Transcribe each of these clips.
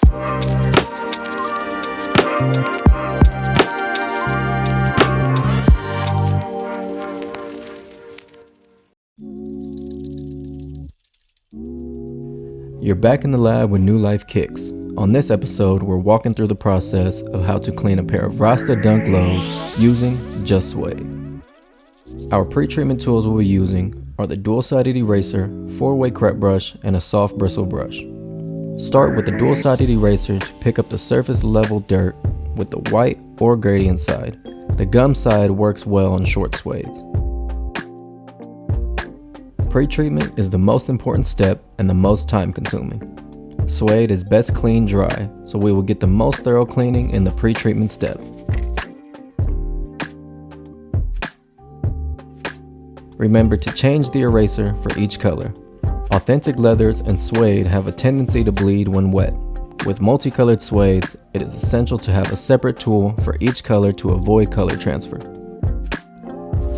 You're back in the lab with New Life Kicks. On this episode, we're walking through the process of how to clean a pair of Rasta Dunk Lows using just Suede. Our pre-treatment tools we'll be using are the dual-sided eraser, 4-way crepe brush, and a soft bristle brush. Start with the dual-sided eraser to pick up the surface level dirt with the white or gradient side. The gum side works well on short suedes. Pre-treatment is the most important step and the most time-consuming. Suede is best cleaned dry, so we will get the most thorough cleaning in the pre-treatment step. Remember to change the eraser for each color. Authentic leathers and suede have a tendency to bleed when wet. With multicolored suedes, it is essential to have a separate tool for each color to avoid color transfer.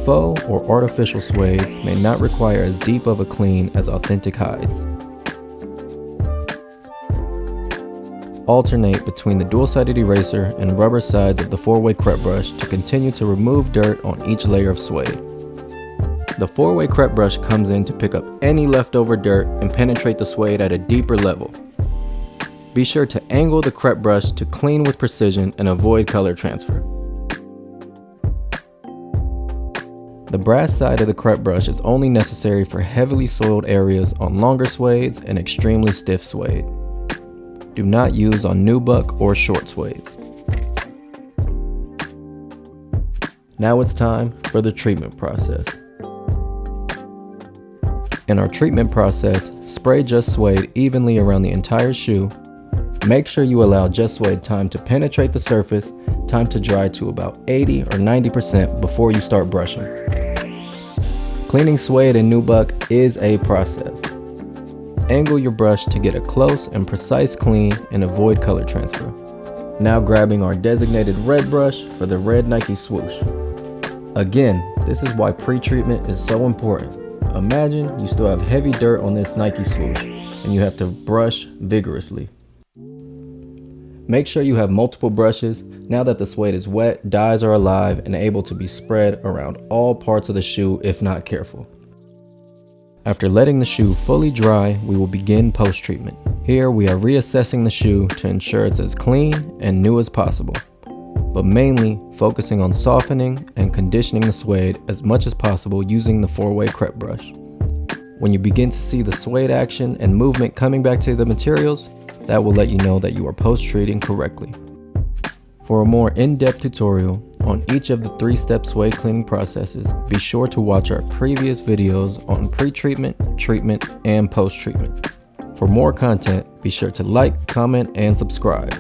Faux or artificial suedes may not require as deep of a clean as authentic hides. Alternate between the dual-sided eraser and rubber sides of the 4-way crepe brush to continue to remove dirt on each layer of suede. The 4-way crepe brush comes in to pick up any leftover dirt and penetrate the suede at a deeper level. Be sure to angle the crepe brush to clean with precision and avoid color transfer. The brass side of the crepe brush is only necessary for heavily soiled areas on longer suedes and extremely stiff suede. Do not use on nubuck or short suedes. Now it's time for the treatment process. In our treatment process, spray Just Suede evenly around the entire shoe. Make sure you allow Just Suede time to penetrate the surface, time to dry to about 80 or 90% before you start brushing. Cleaning suede and nubuck is a process. Angle your brush to get a close and precise clean and avoid color transfer. Now grabbing our designated red brush for the red Nike swoosh. Again, this is why pre-treatment is so important. Imagine you still have heavy dirt on this Nike swoosh and you have to brush vigorously. Make sure you have multiple brushes. Now that the suede is wet, dyes are alive and able to be spread around all parts of the shoe if not careful. After letting the shoe fully dry, we will begin post-treatment. Here we are reassessing the shoe to ensure it's as clean and new as possible, but mainly focusing on softening and conditioning the suede as much as possible using the 4-way crepe brush. When you begin to see the suede action and movement coming back to the materials, that will let you know that you are post-treating correctly. For a more in-depth tutorial on each of the 3-step suede cleaning processes, be sure to watch our previous videos on pre-treatment, treatment, and post-treatment. For more content, be sure to like, comment, and subscribe.